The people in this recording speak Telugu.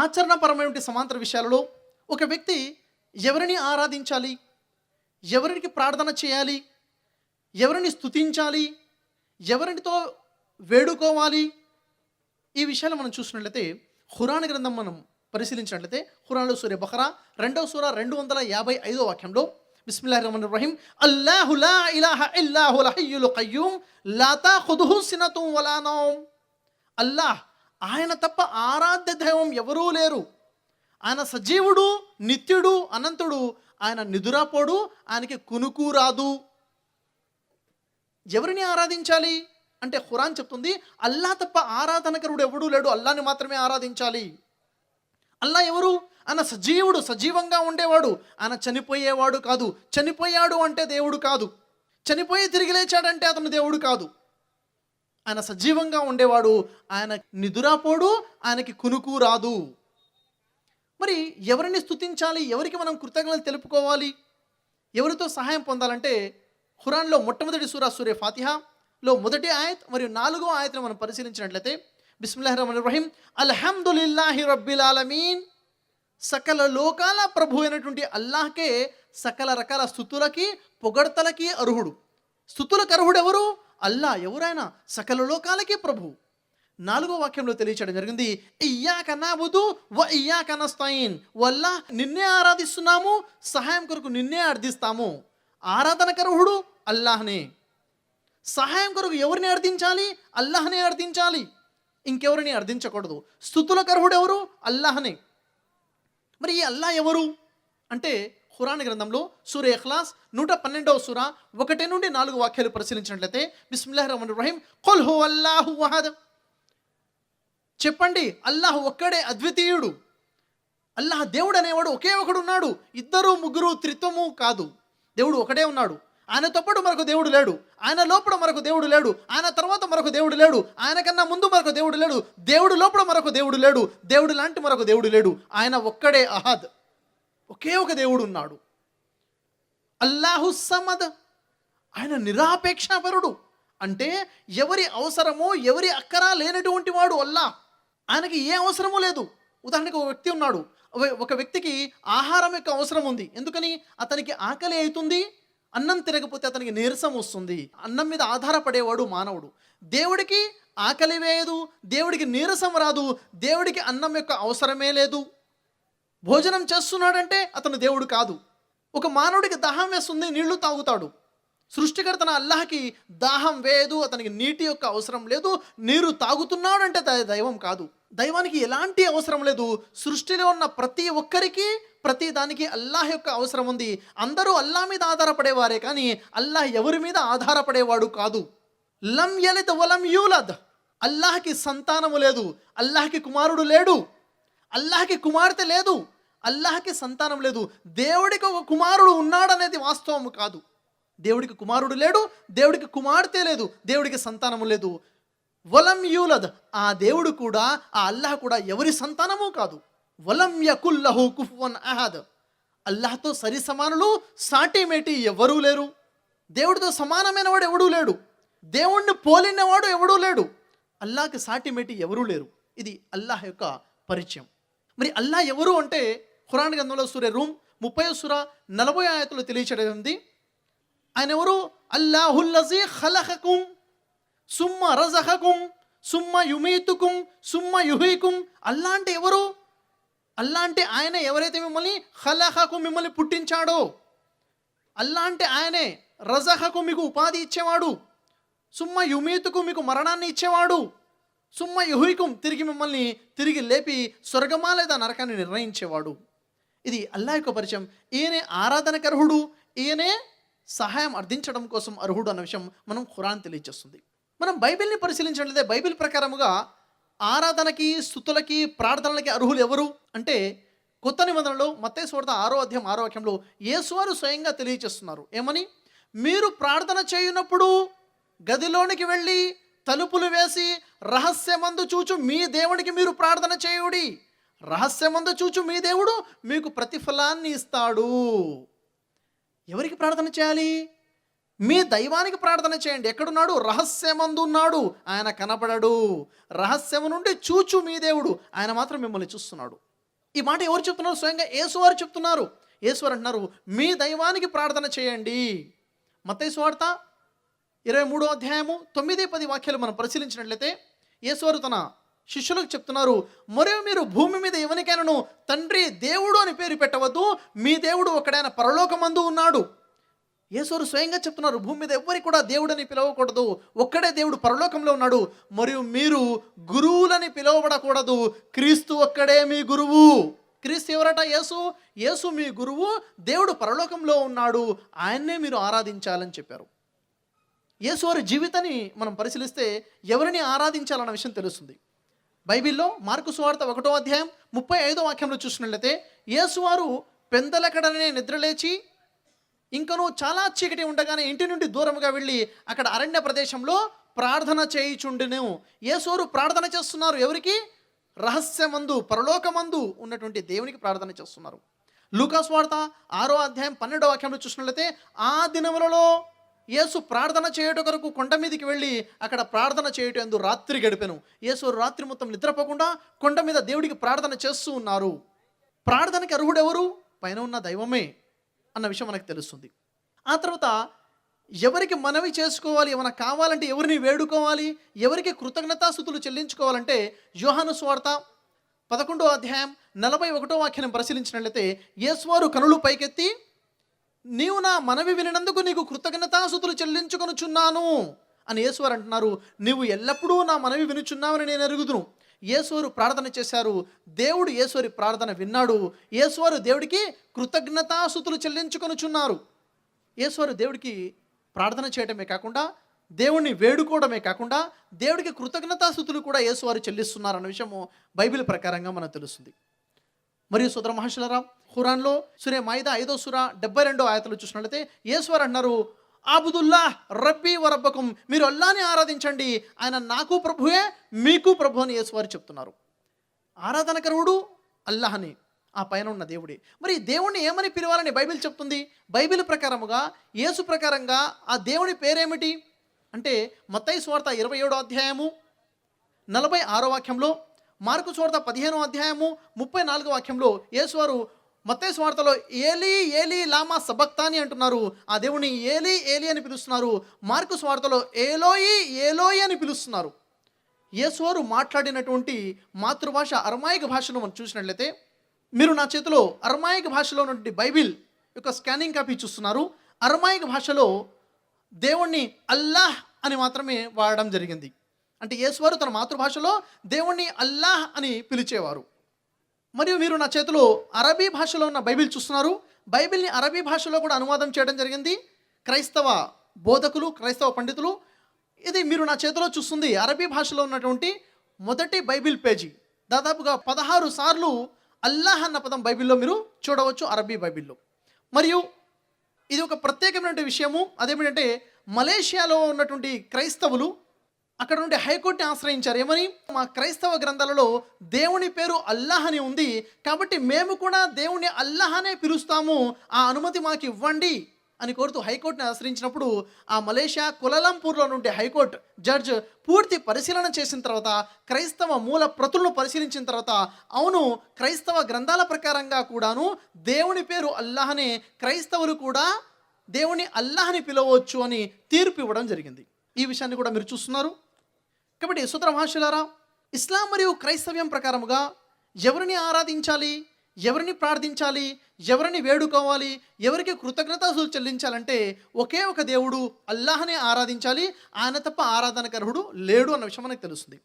ఆచరణపరమైన సమాంతర విషయాలలో ఒక వ్యక్తి ఎవరిని ఆరాధించాలి, ఎవరికి ప్రార్థన చేయాలి, ఎవరిని స్తుతించాలి, ఎవరితో వేడుకోవాలి, ఈ విషయాలు మనం చూసినట్లయితే ఖురాన్ గ్రంథం మనం పరిశీలించినట్లయితే ఖురాన్లో సూర బఖరా 2వ సూర 255వ వాక్యంలో బిస్మిల్లాహిర్ రహమానిర్ రహీం అల్లాహు లా ఇలాహ ఇల్లా హువల్ హయ్యుల్ ఖయ్యూమ్ లా తఖుదుహు సినతున్ వలా నౌమ్. అల్లాహ్, ఆయన తప్ప ఆరాధ్య దైవం ఎవరూ లేరు. ఆయన సజీవుడు, నిత్యుడు, అనంతుడు. ఆయన నిదురాపోడు, ఆయనకి కునుకు రాదు. ఎవరిని ఆరాధించాలి అంటే ఖురాన్ చెప్తుంది అల్లా తప్ప ఆరాధనకరుడు ఎవడూ లేడు, అల్లాని మాత్రమే ఆరాధించాలి. అల్లా ఎవరు? ఆయన సజీవుడు, సజీవంగా ఉండేవాడు. ఆయన చనిపోయేవాడు కాదు. చనిపోయాడు అంటే దేవుడు కాదు. చనిపోయి తిరిగి లేచాడంటే అతను దేవుడు కాదు. ఆయన సజీవంగా ఉండేవాడు. ఆయన నిదురాపోడు, ఆయనకి కునుకు రాదు. మరి ఎవరిని స్తుతించాలి, ఎవరికి మనం కృతజ్ఞతలు తెలుపుకోవాలి, ఎవరితో సహాయం పొందాలంటే ఖురాన్లో మొట్టమొదటి సూర ఫాతిహాలో మొదటి ఆయత్ మరియు 4వ ఆయత్ను మనం పరిశీలించినట్లయితే బిస్మిల్లాహిర్ రహమానిర్ రహీం అల్హమ్దులిల్లాహి రబ్బిల్ ఆలమీన్. సకల లోకాల ప్రభు అయినటువంటి అల్లాహ్కే సకల రకాల స్తుతులకి పొగడ్తలకి అర్హుడు. స్తుతులకు అర్హుడు ఎవరు? అల్లా. ఎవరైనా సకల లోకాలకి ప్రభు. 4వ వాక్యంలో తెలియచేయడం జరిగింది ఇయ్యాక నఅబుదు వ ఇయ్యాక నస్తఈన్. వల్లా, నిన్నే ఆరాధిస్తున్నాము, సహాయం కొరకు నిన్నే అర్థిస్తాము. ఆరాధనకు అర్హుడు అల్లాహ్నే. సహాయం కొరకు ఎవరిని అర్థించాలి? అల్లాహ్నే అర్థించాలి, ఇంకెవరిని అర్థించకూడదు. స్తుతులకు అర్హుడు ఎవరు? అల్లాహ్నే. మరి ఈ అల్లా ఎవరు అంటే ఖురాన్ గ్రంథంలో సూర ఇఖ్లాస్ 112వ సూర 1 నుండి 4 వాక్యాలు పరిశీలించినట్లయితే బిస్మిల్లాహిర్ రహమానిర్ రహీం ఖుల్ హువల్లాహు అహద్. చెప్పండి, అల్లాహ్ ఒక్కడే అద్వితీయుడు. అల్లాహ్ దేవుడు అనేవాడు ఒకే ఒకడు ఉన్నాడు. ఇద్దరు ముగ్గురు త్రిత్వము కాదు. దేవుడు ఒకడే ఉన్నాడు. ఆయనతో పాటు మరొక దేవుడు లేడు. ఆయన లోపల మరొక దేవుడు లేడు. ఆయన తర్వాత మరొక దేవుడు లేడు. ఆయన కన్నా ముందు మరొక దేవుడు లేడు. దేవుడు లోపల మరొక దేవుడు లేడు. దేవుడు లాంటి మరొక దేవుడు లేడు. ఆయన ఒక్కడే అహద్. ఒకే ఒక దేవుడు ఉన్నాడు. అల్లాహు సమద్. ఆయన నిరాపేక్షాపరుడు. అంటే ఎవరి అవసరమో ఎవరి అక్కరా లేనటువంటి వాడు అల్లాహ్. ఆయనకి ఏ అవసరమూ లేదు. ఉదాహరణకు ఒక వ్యక్తి ఉన్నాడు. ఒక వ్యక్తికి ఆహారం యొక్క అవసరం ఉంది. ఎందుకని? అతనికి ఆకలి అవుతుంది. అన్నం తినకపోతే అతనికి నీరసం వస్తుంది. అన్నం మీద ఆధారపడేవాడు మానవుడు. దేవుడికి ఆకలి వేయదు, దేవుడికి నీరసం రాదు, దేవుడికి అన్నం యొక్క అవసరమే లేదు. భోజనం చేస్తున్నాడంటే అతను దేవుడు కాదు. ఒక మానవుడికి దాహం వేస్తుంది, నీళ్లు తాగుతాడు. సృష్టికర్తన అల్లాహకి దాహం వేయదు, అతనికి నీటి యొక్క అవసరం లేదు. నీరు తాగుతున్నాడు అంటే దైవం కాదు. దైవానికి ఎలాంటి అవసరం లేదు. సృష్టిలో ఉన్న ప్రతి ఒక్కరికి ప్రతి దానికి అల్లాహ్ యొక్క అవసరం ఉంది. అందరూ అల్లాహ్ మీద ఆధారపడేవారే కానీ అల్లాహ్ ఎవరి మీద ఆధారపడేవాడు కాదు. లం యలిద్ వలం యూలద్. అల్లాహ్కి సంతానము లేదు, అల్లాహ్కి కుమారుడు లేడు, అల్లాహ్కి కుమార్తె లేదు, అల్లాహ్కి సంతానం లేదు. దేవుడికి ఒక కుమారుడు ఉన్నాడనేది వాస్తవము కాదు. దేవుడికి కుమారుడు లేడు, దేవుడికి కుమార్తె లేదు, దేవుడికి సంతానము లేదు. వలం యూలద్. ఆ దేవుడు కూడా, ఆ అల్లాహ్ కూడా ఎవరి సంతానము కాదు. వలం యకుల్లహు కుఫువన్ అహద్. అల్లాహ్తో సరి సమానులు, సాటిమేటి ఎవరూ లేరు. దేవుడితో సమానమైన వాడు ఎవడూ లేడు. దేవుణ్ణి పోలినవాడు ఎవడూ లేడు. అల్లాహ్కి సాటిమేటి ఎవరూ లేరు. ఇది అల్లాహ్ యొక్క పరిచయం. మరి అల్లాహ్ ఎవరు అంటే ఖురాన్ గ్రంథంలో సూర రూమ్ 30వ సూర 40వ ఆయతులో తెలియచేయడం. ఆయన ఎవరు? అల్లాహుల్లజీ ఖలఖకుం సుమ్మ రజఖకుం సుమ్మ యుమీతుకుం సుమ్మ యుహీకుం. అల్లా అంటే ఎవరు? అల్లా అంటే ఆయన ఎవరైతే మిమ్మల్ని ఖలఖకు మిమ్మల్ని పుట్టించాడో, అల్లా అంటే ఆయనే. రజఖకు మీకు ఉపాధి ఇచ్చేవాడు, సుమ్మ యుమీతుకు మీకు మరణాన్ని ఇచ్చేవాడు, సుమ్మ యుహీకుం తిరిగి మిమ్మల్ని తిరిగి లేపి స్వర్గమా లేదా నరకాన్ని నిర్ణయించేవాడు. ఇది అల్లా యొక్క పరిచయం. ఈయనే ఆరాధనకు అర్హుడు, ఈయనే సహాయం అర్థించడం కోసం అర్హుడు అన్న విషయం మనం ఖురాన్ తెలియజేస్తుంది. మనం బైబిల్ని పరిశీలించినట్లయితే బైబిల్ ప్రకారముగా ఆరాధనకి, స్తుతులకి, ప్రార్థనలకి అర్హులు ఎవరు అంటే కొత్త నిబంధనలో మత్తయి సువార్త 6వ అధ్యాయం 6వ వాక్యంలో యేసువారు స్వయంగా తెలియజేస్తున్నారు. ఏమని? మీరు ప్రార్థన చేయునప్పుడు గదిలోనికి వెళ్ళి తలుపులు వేసి రహస్యమందు చూచు మీ దేవునికి మీరు ప్రార్థన చేయుడి. రహస్యమందు చూచు మీ దేవుడు మీకు ప్రతిఫలాన్ని ఇస్తాడు. ఎవరికి ప్రార్థన చేయాలి? మీ దైవానికి ప్రార్థన చేయండి. ఎక్కడున్నాడు? రహస్యమందు ఉన్నాడు, ఆయన కనపడడు. రహస్యము నుండి చూచు మీ దేవుడు, ఆయన మాత్రం మిమ్మల్ని చూస్తున్నాడు. ఈ మాట ఎవరు చెప్తున్నారు? స్వయంగా యేసువారు చెప్తున్నారు. యేసువారు అంటున్నారు, మీ దైవానికి ప్రార్థన చేయండి. మత్తయి సువార్త 23వ అధ్యాయము 9-10 వాక్యాలు మనం పరిశీలించినట్లయితే యేసువారు తన శిష్యులకు చెప్తున్నారు, మరియు మీరు భూమి మీద ఎవరికైనాను తండ్రి దేవుడు అని పేరు పెట్టవద్దు, మీ దేవుడు ఒకడైన పరలోకమందు ఉన్నాడు. యేసువారు స్వయంగా చెప్తున్నారు, భూమి మీద ఎవ్వరికి కూడా దేవుడని పిలవకూడదు, ఒక్కడే దేవుడు పరలోకంలో ఉన్నాడు. మరియు మీరు గురువులని పిలువబడకూడదు, క్రీస్తు ఒక్కడే మీ గురువు. క్రీస్తు ఎవరట? యేసు. యేసు మీ గురువు, దేవుడు పరలోకంలో ఉన్నాడు, ఆయన్నే మీరు ఆరాధించాలని చెప్పారు. యేసువారి జీవితాన్ని మనం పరిశీలిస్తే ఎవరిని ఆరాధించాలన్న విషయం తెలుస్తుంది. బైబిల్లో మార్కు సువార్త 1వ అధ్యాయం 35వ వాక్యంలో చూసినట్లయితే యేసువారు పెందలకడనే నిద్రలేచి ఇంకనూ చాలా చీకటి ఉండగానే ఇంటి నుండి దూరంగా వెళ్ళి అక్కడ అరణ్య ప్రదేశంలో ప్రార్థన చేయుచుండెను. యేసువారు ప్రార్థన చేస్తున్నారు. ఎవరికి? రహస్యమందు పరలోకమందు ఉన్నటువంటి దేవునికి ప్రార్థన చేస్తున్నారు. లూకా సువార్త 6వ అధ్యాయం 12వ వాక్యంలో చూసినట్లయితే ఆ దినములలో యేసు ప్రార్థన చేయుట కొరకు కొండ మీదకి వెళ్ళి అక్కడ ప్రార్థన చేయుటందు రాత్రి గడిపెను. యేసు రాత్రి మొత్తం నిద్రపోకుండా కొండ మీద దేవుడికి ప్రార్థన చేస్తూ ఉన్నారు. ప్రార్థనకి అర్హుడెవరు? పైన ఉన్న దైవమే అన్న విషయం మనకు తెలుస్తుంది. ఆ తర్వాత ఎవరికి మనవి చేసుకోవాలి, ఏమైనా కావాలంటే ఎవరిని వేడుకోవాలి, ఎవరికి కృతజ్ఞతాస్తుతులు చెల్లించుకోవాలంటే యోహాను సువార్త 11వ అధ్యాయం 41వ వాక్యాన్ని పరిశీలించినట్లయితే యేసువారు కనులు పైకెత్తి, నీవు నా మనవి వినినందుకు నీకు కృతజ్ఞతాస్తుతులు చెల్లించుకొనుచున్నాను అని యేసువారు అంటున్నారు. నీవు ఎల్లప్పుడూ నా మనవి వినుచున్నావని నేను ఎరుగుదును. యేసువారు ప్రార్థన చేశారు, దేవుడు యేసువారి ప్రార్థన విన్నాడు. యేసువారు దేవుడికి కృతజ్ఞతాస్తుతులు చెల్లించుకొనుచున్నారు. యేసువారు దేవుడికి ప్రార్థన చేయడమే కాకుండా, దేవుణ్ణి వేడుకోవడమే కాకుండా, దేవుడికి కృతజ్ఞతాస్తుతులు కూడా యేసువారు చెల్లిస్తున్నారు అన్న విషయము బైబిల్ ప్రకారంగా మనకు తెలుస్తుంది. మరియు సోదర మహాశులరా, ఖురాన్లో సూరే మాయిదా 5వ సూర 72వ ఆయతలు చూసినట్లయితే యేసువారు అన్నారు, ఆబుదుల్లా రబ్బీ వరబ్బకుం, మీరు అల్లాని ఆరాధించండి, ఆయన నాకు ప్రభువే మీకు ప్రభు అని యేసువారు చెప్తున్నారు. ఆరాధనకరుడు అల్లాహని, ఆ పైన ఉన్న దేవుడే. మరి దేవుణ్ణి ఏమని పిలవాలని బైబిల్ చెప్తుంది? బైబిల్ ప్రకారముగా యేసు ప్రకారంగా ఆ దేవుని పేరేమిటి అంటే మత్తయి సువార్త 27వ అధ్యాయము 46వ వాక్యంలో, మార్కు సువార్త 15వ అధ్యాయము 34వ వాక్యంలో యేసువారు మత్తయి సువార్తలో ఏలీ ఏలీ లామా సబక్తాని అంటున్నారు. ఆ దేవుని ఏలీ ఏలీ అని పిలుస్తున్నారు. మార్కు సువార్తలో ఏలోయి ఏలోయి అని పిలుస్తున్నారు. యేసువారు మాట్లాడినటువంటి మాతృభాష అరమాయిక భాషను మనం చూసినట్లయితే, మీరు నా చేతిలో అరమాయిక భాషలో ఉన్నటువంటి బైబిల్ యొక్క స్కానింగ్ కాపీ చూస్తున్నారు. అరమాయిక భాషలో దేవుణ్ణి అల్లాహ్ అని మాత్రమే వాడడం జరిగింది. అంటే యేసువారు తన మాతృభాషలో దేవుణ్ణి అల్లాహ్ అని పిలిచేవారు. మరియు మీరు నా చేతిలో అరబీ భాషలో ఉన్న బైబిల్ చూస్తున్నారు. బైబిల్ని అరబీ భాషలో కూడా అనువాదం చేయడం జరిగింది క్రైస్తవ బోధకులు, క్రైస్తవ పండితులు. ఇది మీరు నా చేతిలో చూస్తుంది అరబీ భాషలో ఉన్నటువంటి మొదటి బైబిల్ పేజీ. దాదాపుగా 16 సార్లు అల్లాహ్ అన్న పదం బైబిల్లో మీరు చూడవచ్చు అరబీ బైబిల్లో. మరియు ఇది ఒక ప్రత్యేకమైన విషయము. అదేమిటంటే మలేషియాలో ఉన్నటువంటి క్రైస్తవులు అక్కడ నుండి హైకోర్టుని ఆశ్రయించారు. ఏమని? మా క్రైస్తవ గ్రంథాలలో దేవుని పేరు అల్లాహ్ అని ఉంది, కాబట్టి మేము కూడా దేవుని అల్లాహ్ అనే పిలుస్తాము, ఆ అనుమతి మాకు ఇవ్వండి అని కోరుతూ హైకోర్టుని ఆశ్రయించినప్పుడు ఆ మలేషియా కులాలంపూర్లో నుండి హైకోర్టు జడ్జ్ పూర్తి పరిశీలన చేసిన తర్వాత క్రైస్తవ మూల ప్రతులను పరిశీలించిన తర్వాత అవును, క్రైస్తవ గ్రంథాల ప్రకారంగా కూడాను దేవుని పేరు అల్లాహనే, క్రైస్తవులు కూడా దేవుని అల్లాహని పిలవచ్చు అని తీర్పు ఇవ్వడం జరిగింది. ఈ విషయాన్ని కూడా మీరు చూస్తున్నారు. కాబట్టి సోదర మహాశయులారా, ఇస్లాం మరియు క్రైస్తవ్యం ప్రకారముగా ఎవరిని ఆరాధించాలి, ఎవరిని ప్రార్థించాలి, ఎవరిని వేడుకోవాలి, ఎవరికి కృతజ్ఞతలు చెల్లించాలంటే ఒకే ఒక దేవుడు అల్లాహనే ఆరాధించాలి. ఆయన తప్ప ఆరాధనకర్హుడు లేడు అన్న విషయం మనకు తెలుస్తుంది.